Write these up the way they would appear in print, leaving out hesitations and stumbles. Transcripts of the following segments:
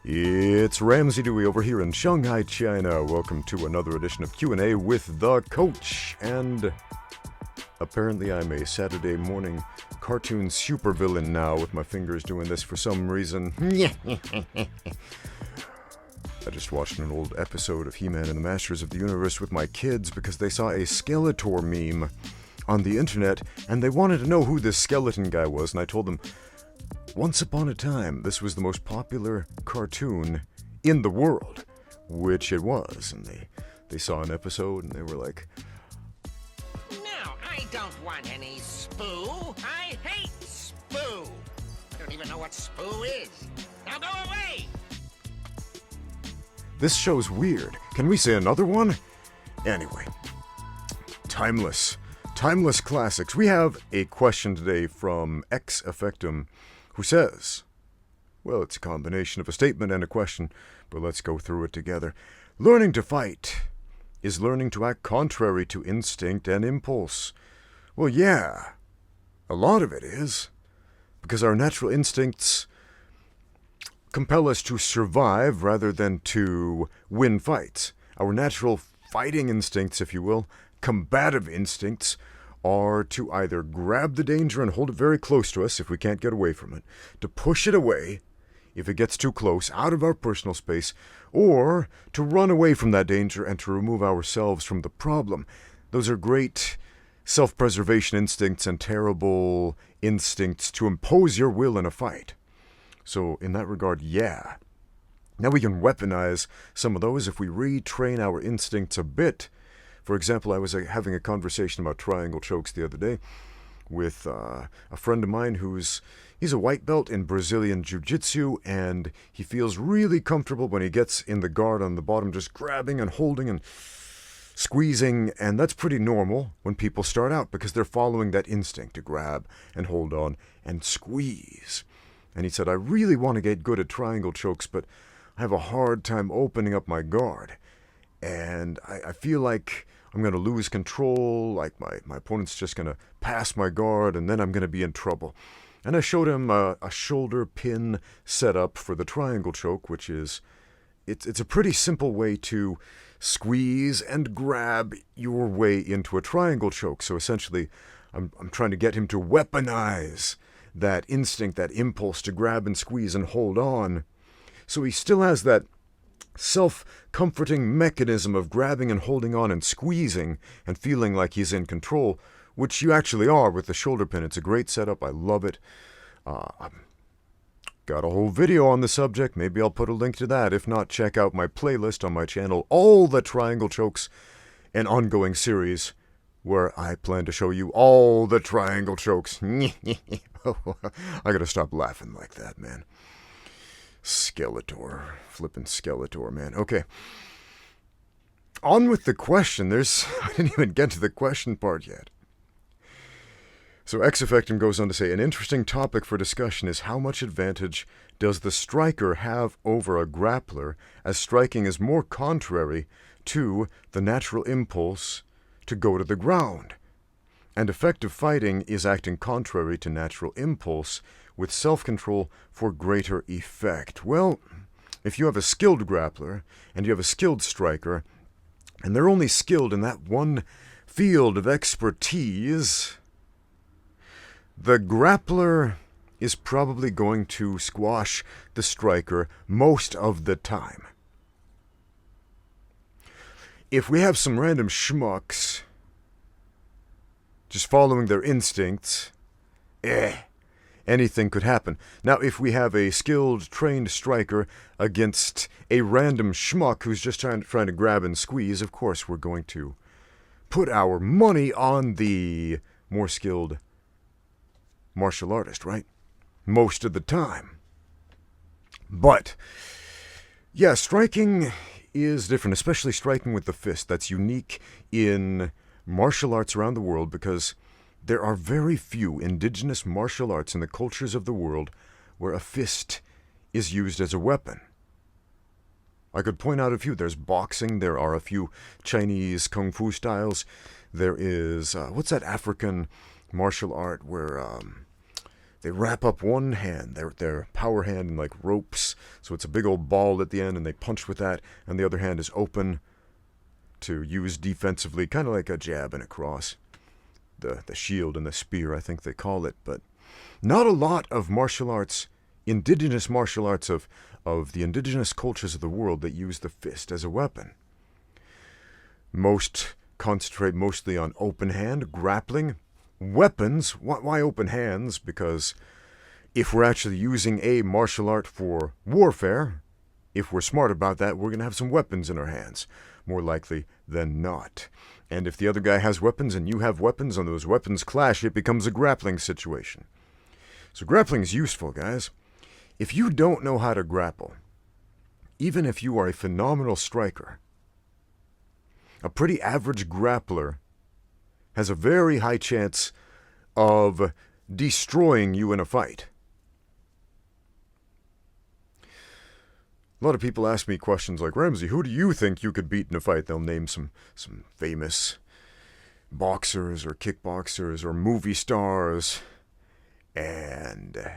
It's Ramsey Dewey over here in Shanghai, China. Welcome to another edition of Q&A with the Coach. And apparently I'm a Saturday morning cartoon supervillain now with my fingers doing this for some reason. I just watched an old episode of He-Man and the Masters of the Universe with my kids because they saw a Skeletor meme on the internet and they wanted to know who this skeleton guy was, and I told them, once upon a time, this was the most popular cartoon in the world, which it was, and they saw an episode and they were like, No, I don't want any spoo. I hate spoo. I don't even know what spoo is. Now go away. this show's weird. Can we say another one? Anyway, timeless classics. We have a question today from Ex Effectum, who says, well, it's a combination of a statement and a question, but let's go through it together. Learning to fight is learning to act contrary to instinct and impulse. Well, yeah, a lot of it is, because our natural instincts compel us to survive rather than to win fights. Our natural fighting instincts, if you will, combative instincts, are to either grab the danger and hold it very close to us if we can't get away from it, to push it away if it gets too close, out of our personal space, or to run away from that danger and to remove ourselves from the problem. Those are great self-preservation instincts and terrible instincts to impose your will in a fight. So in that regard, yeah. Now we can weaponize some of those if we retrain our instincts a bit. For example, I was having a conversation about triangle chokes the other day with a friend of mine he's a white belt in Brazilian Jiu-Jitsu, and he feels really comfortable when he gets in the guard on the bottom, just grabbing and holding and squeezing, and that's pretty normal when people start out because they're following that instinct to grab and hold on and squeeze. And he said, I really want to get good at triangle chokes, but I have a hard time opening up my guard. And I feel like I'm going to lose control, like my opponent's just going to pass my guard, and then I'm going to be in trouble. And I showed him a shoulder pin setup for the triangle choke, which is, it's a pretty simple way to squeeze and grab your way into a triangle choke. So essentially, I'm trying to get him to weaponize that instinct, that impulse to grab and squeeze and hold on. So he still has that self-comforting mechanism of grabbing and holding on and squeezing and feeling like he's in control, which you actually are with the shoulder pin. It's a great setup. I love it. I've got a whole video on the subject. Maybe I'll put a link to that. If not, check out my playlist on my channel, All the Triangle Chokes, an ongoing series where I plan to show you all the triangle chokes. I gotta stop laughing like that, man. Skeletor. Flippin' Skeletor, man. Okay. On with the question. I didn't even get to the question part yet. So Ex Effectum goes on to say, an interesting topic for discussion is how much advantage does the striker have over a grappler, as striking is more contrary to the natural impulse to go to the ground. And effective fighting is acting contrary to natural impulse with self-control for greater effect. Well, if you have a skilled grappler and you have a skilled striker, and they're only skilled in that one field of expertise, the grappler is probably going to squash the striker most of the time. If we have some random schmucks just following their instincts, anything could happen. Now, if we have a skilled, trained striker against a random schmuck who's just trying to grab and squeeze, of course we're going to put our money on the more skilled martial artist, right? Most of the time. But, yeah, striking is different, especially striking with the fist. That's unique in martial arts around the world because there are very few indigenous martial arts in the cultures of the world where a fist is used as a weapon. I could point out a few. There's boxing. There are a few Chinese kung fu styles. There is, what's that African martial art where They wrap up one hand, their power hand, in like ropes, so it's a big old ball at the end, and they punch with that, and the other hand is open to use defensively, kind of like a jab and a cross. The shield and the spear, I think they call it, but not a lot of martial arts, indigenous martial arts of the indigenous cultures of the world that use the fist as a weapon. Most concentrate mostly on open hand, grappling, weapons. Why open hands? Because if we're actually using a martial art for warfare, if we're smart about that, we're going to have some weapons in our hands, more likely than not. And if the other guy has weapons and you have weapons and those weapons clash, it becomes a grappling situation. So grappling is useful, guys. If you don't know how to grapple, even if you are a phenomenal striker, a pretty average grappler has a very high chance of destroying you in a fight. A lot of people ask me questions like, Ramsey, who do you think you could beat in a fight? They'll name some famous boxers or kickboxers or movie stars. And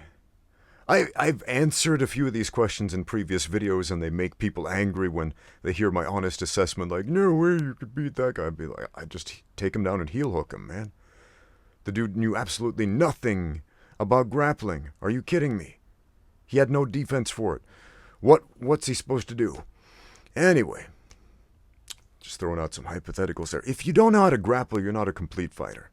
I've answered a few of these questions in previous videos, and they make people angry when they hear my honest assessment, like, no way you could beat that guy. I'd be like, I just take him down and heel hook him, man. The dude knew absolutely nothing about grappling. Are you kidding me? He had no defense for it. What's he supposed to do? Anyway, just throwing out some hypotheticals there. If you don't know how to grapple, you're not a complete fighter.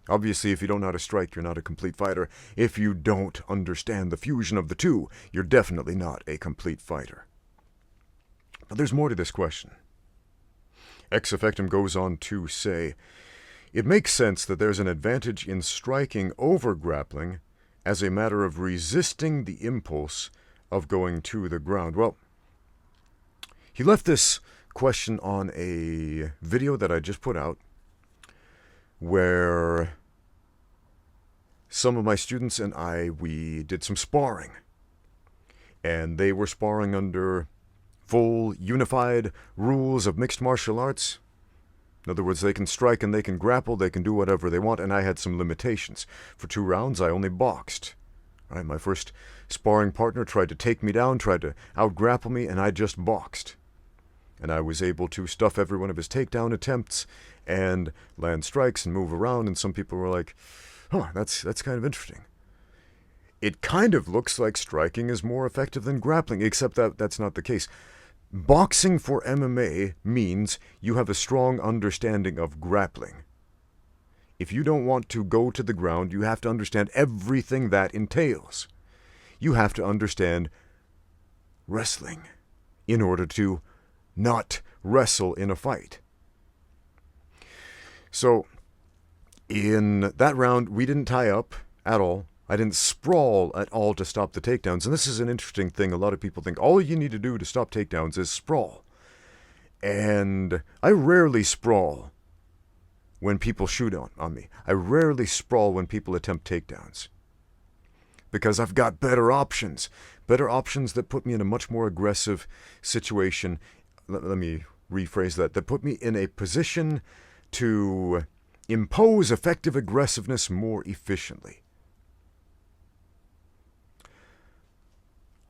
Obviously, if you don't know how to strike, you're not a complete fighter. If you don't understand the fusion of the two, you're definitely not a complete fighter. But there's more to this question. Ex Effectum goes on to say, it makes sense that there's an advantage in striking over grappling as a matter of resisting the impulse of going to the ground. Well, he left this question on a video that I just put out where some of my students and we did some sparring. And they were sparring under full unified rules of mixed martial arts. In other words, they can strike and they can grapple, they can do whatever they want, and I had some limitations. For 2 rounds, I only boxed. Right, my first sparring partner tried to take me down, tried to out-grapple me, and I just boxed. And I was able to stuff every one of his takedown attempts and land strikes and move around, and some people were like, huh, that's kind of interesting. It kind of looks like striking is more effective than grappling, except that that's not the case. Boxing for MMA means you have a strong understanding of grappling. If you don't want to go to the ground, you have to understand everything that entails. You have to understand wrestling in order to not wrestle in a fight. So, in that round, we didn't tie up at all. I didn't sprawl at all to stop the takedowns. And this is an interesting thing. A lot of people think all you need to do to stop takedowns is sprawl. And I rarely sprawl when people shoot on me. I rarely sprawl when people attempt takedowns. Because I've got better options. Better options that put me in a much more aggressive situation. Let me rephrase that. That put me in a position to impose effective aggressiveness more efficiently.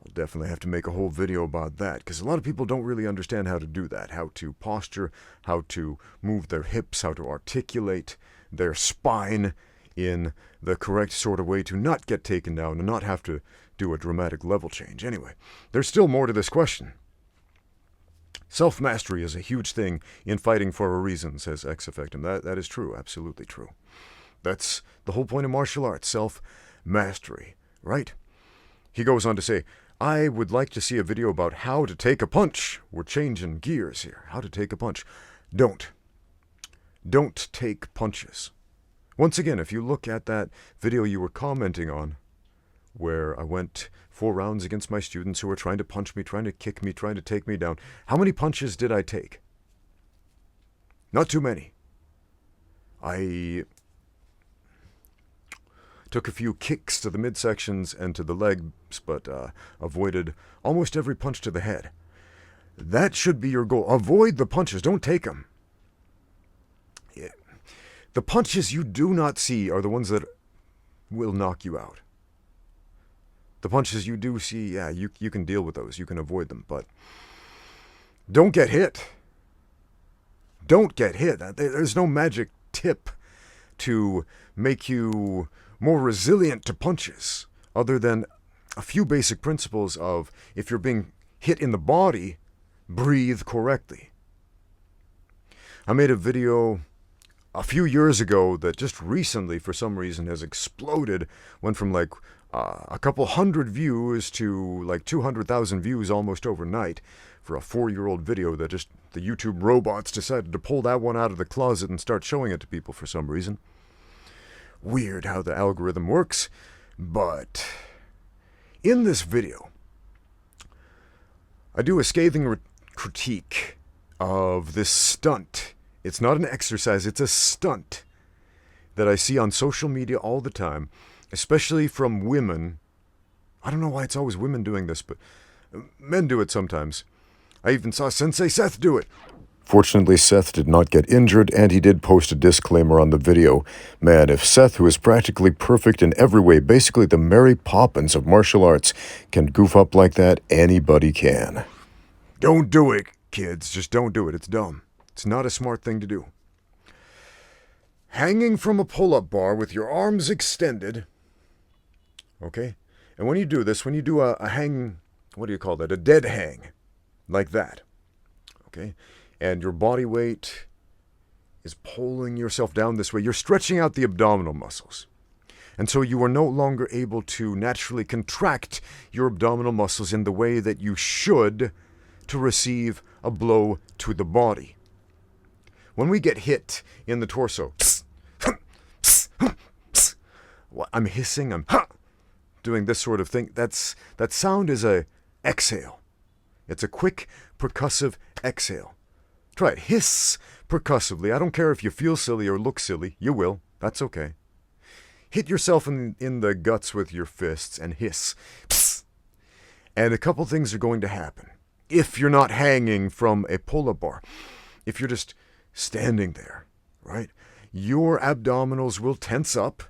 I'll definitely have to make a whole video about that, because a lot of people don't really understand how to do that. How to posture, how to move their hips, how to articulate their spine in the correct sort of way to not get taken down and not have to do a dramatic level change. Anyway, there's still more to this question. Self-mastery is a huge thing in fighting for a reason, says Ex Effectum. That is true, absolutely true. That's the whole point of martial arts, self-mastery, right? He goes on to say, I would like to see a video about how to take a punch. We're changing gears here. How to take a punch. Don't take punches. Once again, if you look at that video you were commenting on, where I went 4 rounds against my students who were trying to punch me, trying to kick me, trying to take me down. How many punches did I take? Not too many. I took a few kicks to the midsections and to the legs, but avoided almost every punch to the head. That should be your goal. Avoid the punches. Don't take them. The punches you do not see are the ones that will knock you out. The punches you do see, yeah, you can deal with those. You can avoid them, but don't get hit. Don't get hit. There's no magic tip to make you more resilient to punches other than a few basic principles of, if you're being hit in the body, breathe correctly. I made a video a few years ago that just recently, for some reason, has exploded. Went from like a couple hundred views to like 200,000 views almost overnight for a 4-year-old video that just the YouTube robots decided to pull that one out of the closet and start showing it to people for some reason. Weird how the algorithm works, but in this video, I do a scathing critique of this stunt. It's not an exercise, it's a stunt that I see on social media all the time, especially from women. I don't know why it's always women doing this, but men do it sometimes. I even saw Sensei Seth do it. Fortunately, Seth did not get injured, and he did post a disclaimer on the video. Man, if Seth, who is practically perfect in every way, basically the Mary Poppins of martial arts, can goof up like that, anybody can. Don't do it, kids. Just don't do it. It's dumb. It's not a smart thing to do. Hanging from a pull-up bar with your arms extended. Okay? And when you do this, when you do a hang, what do you call that? A dead hang. Like that. Okay? And your body weight is pulling yourself down this way. You're stretching out the abdominal muscles. And so you are no longer able to naturally contract your abdominal muscles in the way that you should to receive a blow to the body. When we get hit in the torso, I'm hissing, I'm doing this sort of thing. That sound is a exhale. It's a quick, percussive exhale. Try it. Hiss percussively. I don't care if you feel silly or look silly. You will. That's okay. Hit yourself in the guts with your fists and hiss. And a couple things are going to happen. If you're not hanging from a pull-up bar, if you're just standing there, right? Your abdominals will tense up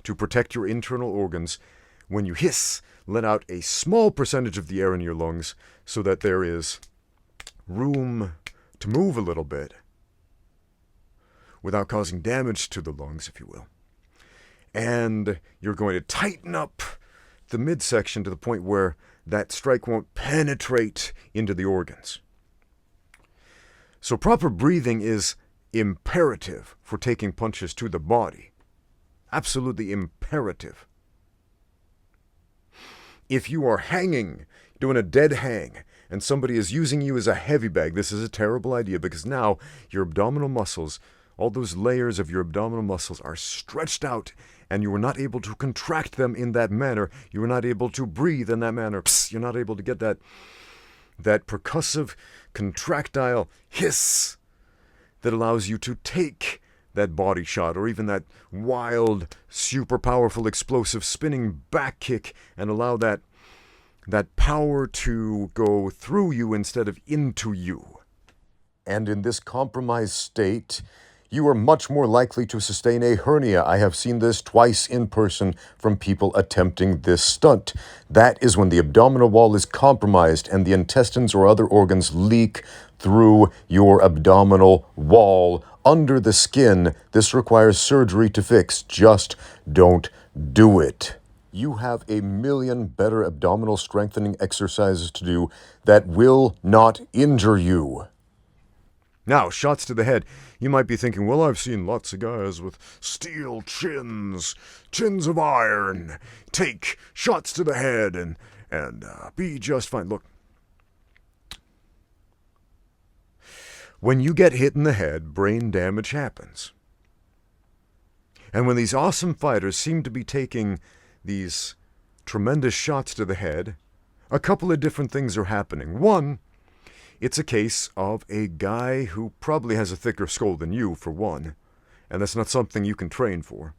to protect your internal organs. When you hiss, let out a small percentage of the air in your lungs so that there is room to move a little bit without causing damage to the lungs, if you will. And you're going to tighten up the midsection to the point where that strike won't penetrate into the organs. So proper breathing is imperative for taking punches to the body. Absolutely imperative. If you are hanging, doing a dead hang, and somebody is using you as a heavy bag, this is a terrible idea, because now your abdominal muscles, all those layers of your abdominal muscles are stretched out, and you are not able to contract them in that manner. You are not able to breathe in that manner. You're not able to get that percussive, contractile hiss that allows you to take that body shot, or even that wild, super powerful, explosive spinning back kick, and allow that power to go through you instead of into you. And in this compromised state, you are much more likely to sustain a hernia. I have seen this twice in person from people attempting this stunt. That is when the abdominal wall is compromised and the intestines or other organs leak through your abdominal wall under the skin. This requires surgery to fix. Just don't do it. You have a million better abdominal strengthening exercises to do that will not injure you. Now, shots to the head. You might be thinking, well, I've seen lots of guys with steel chins of iron, take shots to the head and be just fine. Look, when you get hit in the head, brain damage happens. And when these awesome fighters seem to be taking these tremendous shots to the head, a couple of different things are happening. One, it's a case of a guy who probably has a thicker skull than you, for one, and that's not something you can train for.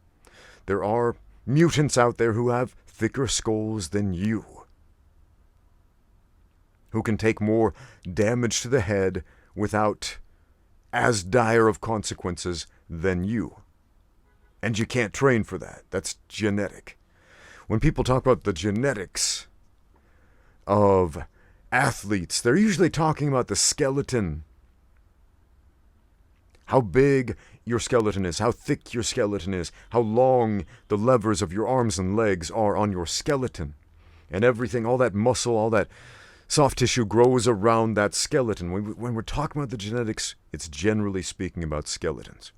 There are mutants out there who have thicker skulls than you, who can take more damage to the head without as dire of consequences than you. And you can't train for that. That's genetic. when people talk about the genetics of athletes, they're usually talking about the skeleton. How big your skeleton is, how thick your skeleton is, how long the levers of your arms and legs are on your skeleton. And everything, all that muscle, all that soft tissue grows around that skeleton. When we're talking about the genetics, it's generally speaking about skeletons.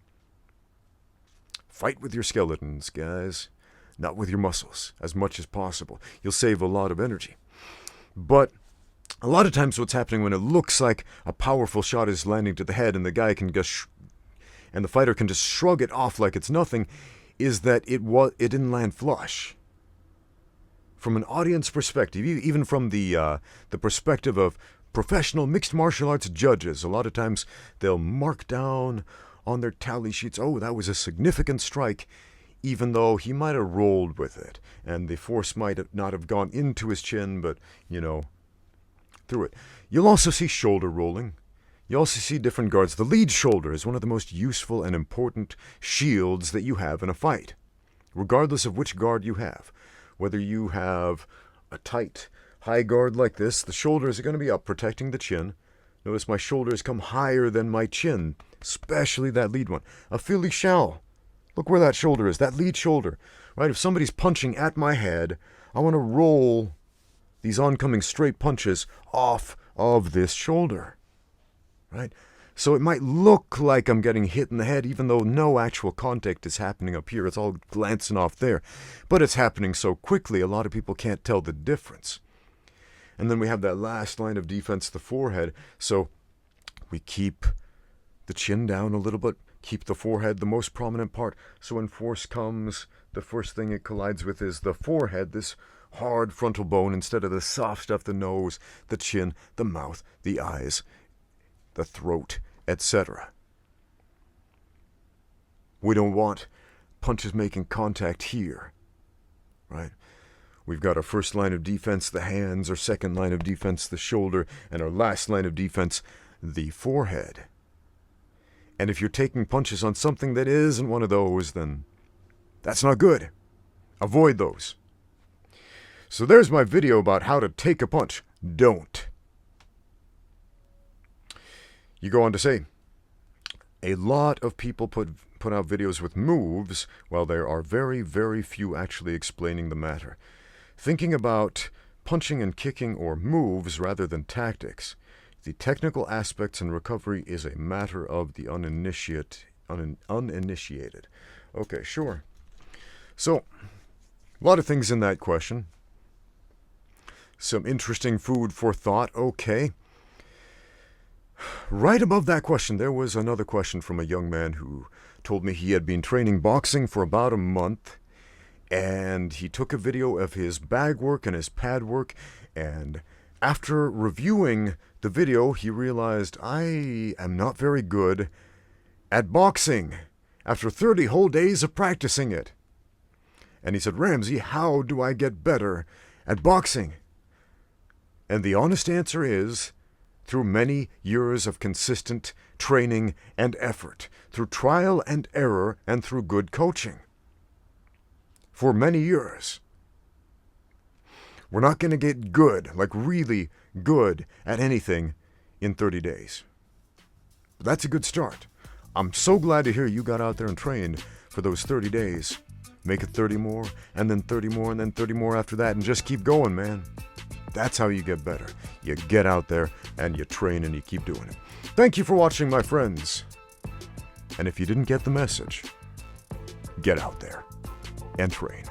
Fight with your skeletons, guys, not with your muscles, as much as possible. You'll save a lot of energy. But a lot of times what's happening when it looks like a powerful shot is landing to the head and the guy can just and the fighter can just shrug it off like it's nothing, is that it didn't land flush. From an audience perspective, even from the perspective of professional mixed martial arts judges, a lot of times they'll mark down on their tally sheets, oh, that was a significant strike, even though he might have rolled with it, and the force might not have gone into his chin, but, through it. You'll also see shoulder rolling. You also see different guards. The lead shoulder is one of the most useful and important shields that you have in a fight, regardless of which guard you have. Whether you have a tight, high guard like this, the shoulders are going to be up, protecting the chin. Notice my shoulders come higher than my chin, especially that lead one. A Philly shell. Look where that shoulder is, that lead shoulder. Right? If somebody's punching at my head, I want to roll these oncoming straight punches off of this shoulder. Right? So it might look like I'm getting hit in the head, even though no actual contact is happening up here. It's all glancing off there. But it's happening so quickly, a lot of people can't tell the difference. And then we have that last line of defense, the forehead. So we keep the chin down a little bit, keep the forehead the most prominent part. So when force comes, the first thing it collides with is the forehead, this hard frontal bone, instead of the soft stuff, the nose, the chin, the mouth, the eyes, the throat, etc. We don't want punches making contact here, right? We've got our first line of defense, the hands, our second line of defense, the shoulder, and our last line of defense, the forehead. And if you're taking punches on something that isn't one of those, then that's not good. Avoid those. So there's my video about how to take a punch. Don't. You go on to say, a lot of people put out videos with moves, while there are very, very few actually explaining the matter. Thinking about punching and kicking or moves rather than tactics. The technical aspects and recovery is a matter of the uninitiated. Okay, sure. So, a lot of things in that question. Some interesting food for thought, okay. Right above that question, there was another question from a young man who told me he had been training boxing for about a month, and he took a video of his bag work and his pad work, and after reviewing the video, he realized, I am not very good at boxing after 30 whole days of practicing it. And he said, Ramsey, how do I get better at boxing? And the honest answer is, through many years of consistent training and effort, through trial and error, and through good coaching. For many years. We're not going to get good, like really good, at anything in 30 days. But that's a good start. I'm so glad to hear you got out there and trained for those 30 days. Make it 30 more, and then 30 more, and then 30 more after that, and just keep going, man. That's how you get better. You get out there, and you train, and you keep doing it. Thank you for watching, my friends. And if you didn't get the message, get out there and train.